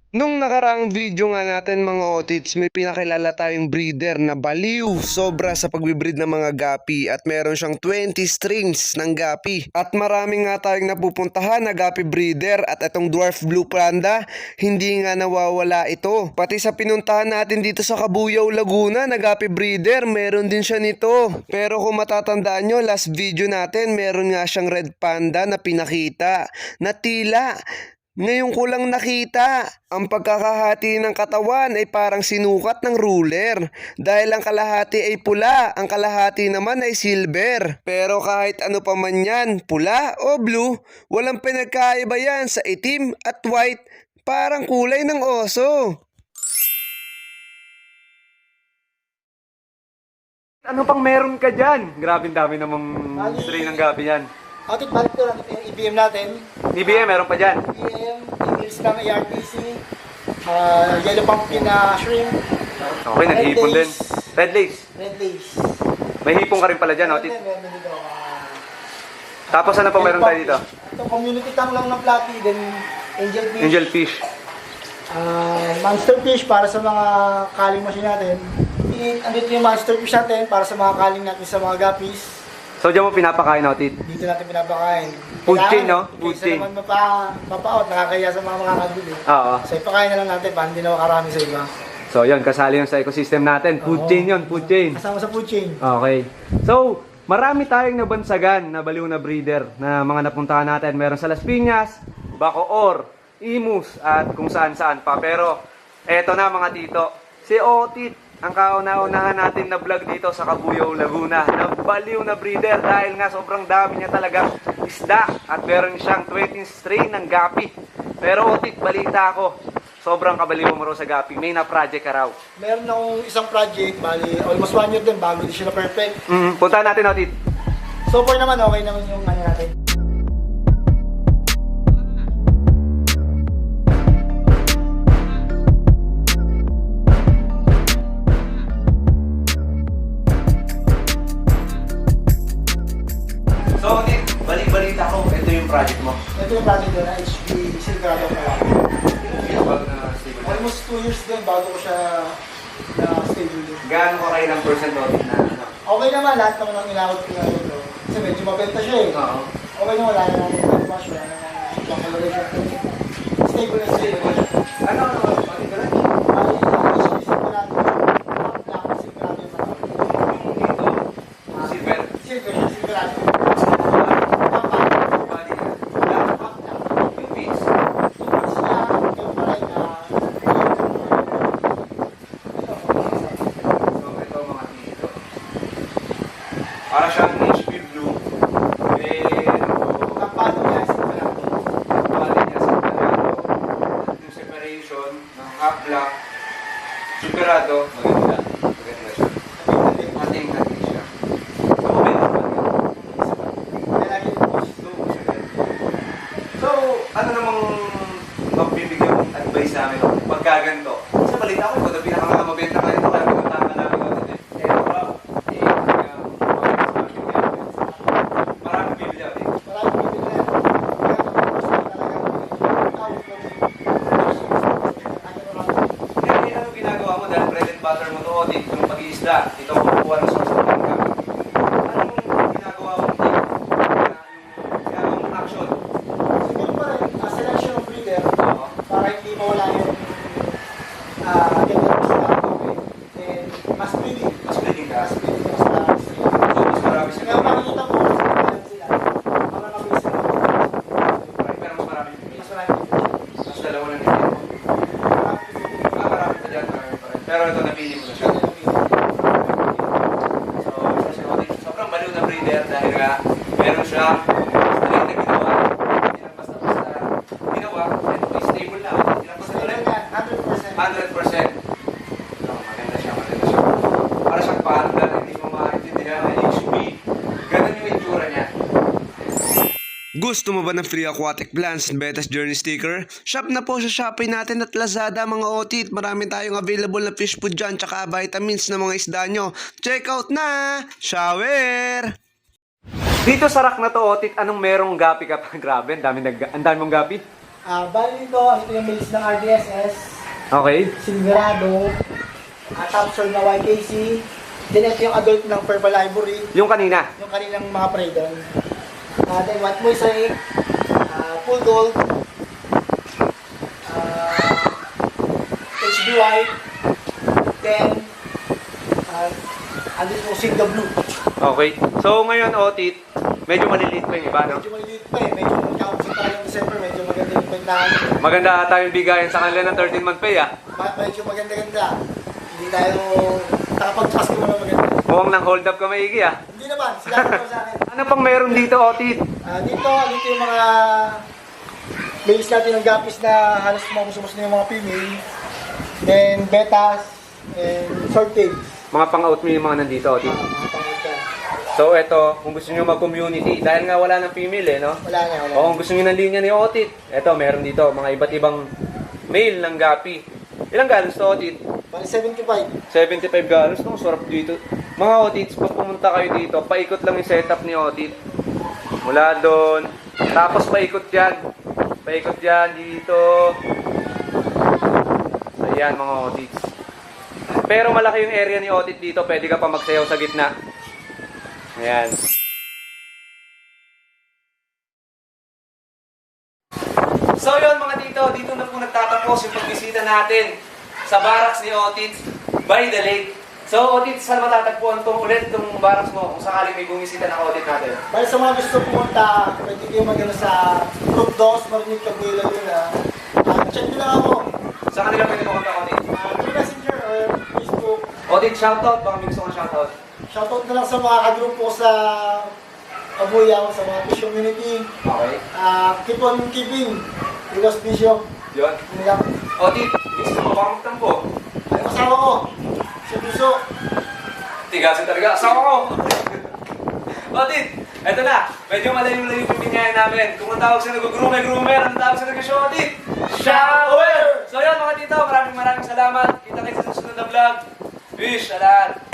Nung nakaraang video nga natin mga otits, may pinakilala tayong breeder na baliw sobra sa pagbibreed ng mga gapi at meron siyang 20 strings ng gapi. At marami nga tayong napupuntahan na gapi breeder at itong dwarf blue panda, hindi nga nawawala ito. Pati sa pinuntahan natin dito sa Cabuyao, Laguna na gapi breeder, meron din siya nito. Pero kung matatandaan nyo, last video natin, meron nga siyang red panda na pinakita na tila ngayon ko lang nakita, ang pagkakahati ng katawan ay parang sinukat ng ruler. Dahil ang kalahati ay pula, ang kalahati naman ay silver. Pero kahit ano pa man yan, pula o blue, walang pinagkaiba yan sa itim at white, parang kulay ng oso. Ano pang meron ka dyan? Grabe dami namang stray ng gabi yan. Atit balik ko lang yung EBM natin. BBM, meron pa dyan. EBM, emails ng ARTC, yellow pumpkin na shrimp, Okay, naghihipon din. Red lace. red lace. May hipon ka rin pala dyan, Otit. Meron din dito. Tapos ano pa meron tayo dito? Itong community tank lang ng platy, then angel fish. Angel fish. Monster fish para sa mga calling machine natin. Andito yung monster fish natin para sa mga calling natin sa mga guppies. So dyan mo pinapakain, Otit. Dito natin pinapakain. Food chain, no? Food Kaysa chain. naman mapa-out, nakakaya sa mga makakabili. Oo. So ipakain na lang natin para hindi na makarami sa iba. So yun, kasali yun sa ecosystem natin. Food chain yun, food chain. Kasama sa food chain. Okay. So, marami tayong nabansagan na baliw na breeder na mga napuntahan natin. Meron sa Las Piñas, Bacoor, Imus, at kung saan-saan pa. Pero, eto na mga tito. Si Otit, ang kauna-unahan natin na vlog dito sa Cabuyao, Laguna. Na baliw na breeder dahil nga sobrang dami niya talaga isda. At meron siyang 20 strain ng gapi. Pero Otit, balita ako, sobrang kabaliw mo raw sa gapi. May na-project ka raw. Meron akong isang project, bali almost 1 year din bago di sila perfect. Punta natin, Otit. So far naman okay naman yung ano natin. So, Otit, balik-balita ko. Ito yung project mo. Ito yung project ko na HB Silverado ko. Almost 2 years din bago ko siya na-schedule din. Gaano ka kayo ng percent, Otit, na ano? Okay naman, lahat naman ang inawat ko na ito. Kasi medyo mabenta siya eh. Oo. Okay naman, wala na natin pag-wash, wala na natin pang-coloration. Stable na stable. Ano, Otit, ka lang? Bali, HB Silverado. Black Silverado yung matawag. Dito, silver. Silverado. Bali, black, yung piece. So, ito mga tito. Para siyang HP blue. Pero, bali niya sa Silverado. Yung separation ng half black, Silverado, maganda. Maganda siya. Hating-hating siya. So, meron pa yan. So, ano namang magbibigyan mong advice namin pagka ganito? Sa balita ko, ikaw na pinakamabenta ka nito, kaya pinuntahan ka namin ako din. Eh, bro, marami bibili ako din. Kaya ano ginagawa mo dahil bread and butter mo to, Otit, yung pag-iisda, ito ang kukuha ng source of income. Anong ginagawa mo, Otit? Ginagawa mong action? Siguro pa rin, selection of breeder Oo. para hindi mawala yung gender sa and mas breeding. Mas breeding ka. Mas breeding mas marami sila. So, mas marami Kaya sila. makikita mo, mas marami sila. Para mabilis sila. Pero mas marami bibili. Mas marami sila. Mas dalawa lang dito. Marami pa dyan, marami pa rin. Pero ito, napili mo na siya. So, kasi sobrang baliw na breeder dahil nga meron siya straight na ginawa. Hindi lang basta-basta ginawa. And stable na. Hindi lang basta Sila rin. yan, 100%. 100%. No, maganda siya, maganda siya. Para siyang panda, hindi mo maintindihan na HB. Ganun yung itsura niya. Gusto mo ba ng free aquatic plants and Betas Journey sticker? Shop na po sa Shopee natin at Lazada mga otit. Marami tayong available na fish food dyan tsaka vitamins na mga isda nyo. Check out na! Shower! Dito sa rack na to, Otit, anong merong gapi ka pa? Grabe, ang dami mong gapi. Bali nito, ito yung base ng RDSS, Okay. Silverado, top sword na YKC, then ito yung adult ng Purple Ivory, Yung kanina. yung kanilang mga prey doon. Then White Mosaic, Full Gold, HB White, then andito po Sigda Blue. Okay. So ngayon, Otit, medyo maliliit pa yung iba, no? Medyo maliliit pa eh, medyo magkakasin tayo ng December, medyo maganda yung bentahan. Maganda tayong bigayan sa kanila ng 13-month pay, ah. Medyo maganda-ganda. Hindi tayo nakapag-pass ko na maganda. Mukhang nang hold up ka maigi, ah. Hindi naman, sila ko sa akin. Ano pang meron dito, Otit? Dito yung mga base natin ng guppies na halos mamusumos na yung mga female. Then betas and short tails. Mga pang-out mo yung mga nandito, Otit. Mga pangita. So eto, kung gusto nyo mag-community, dahil nga wala ng female, eh, no? Wala na, wala. O kung gusto nyo ng linya ni Otit, eto, meron dito, mga iba't ibang male ng gapi. Ilang galos to, Otit? Bali 75. 75 galos, no? Sarap dito. Mga Otits, pag pumunta kayo dito, paikot lang yung setup ni Otit. Mula doon, tapos paikot yan. Paikot yan dito. Ayan, mga Otits. Pero malaki yung area ni Otit dito, pwede ka pa magsayaw sa gitna. Ayan. So yun mga tito, dito na po nagtatapos yung pagbisita natin sa barracks ni Otits by the lake. So Otits, saan matatagpuan ulit itong barracks mo kung sakaling may bumisita na Otit natin? Bali sa mga gusto pumunta, pwede kayo magano sa Group 2, Marinig Cabuela yun check nyo lang ako. Sa kanila pwede pumunta Otit? Through Messenger or Facebook. Otit, shoutout, baka may gusto kong shoutout. Shoutout na lang sa mga kagrupo sa Kabuyaw, sa mga fish community. Okay. Keep on keeping. Ilos Bisyo. Yun. Yun lang. Otit, gusto mo baka magtampo? Ay, asawa ko. Si Biso. Tigasin talaga, asawa ko! Otit, eto na. Medyo malayo-layo yung pinyayan namin. Kung ang tawag sa nag-groomer, ang tawag sa nag-show, Otit, shower! So yun mga tito, maraming salamat. Kita kayo sa susunod na vlog. Wish, alat!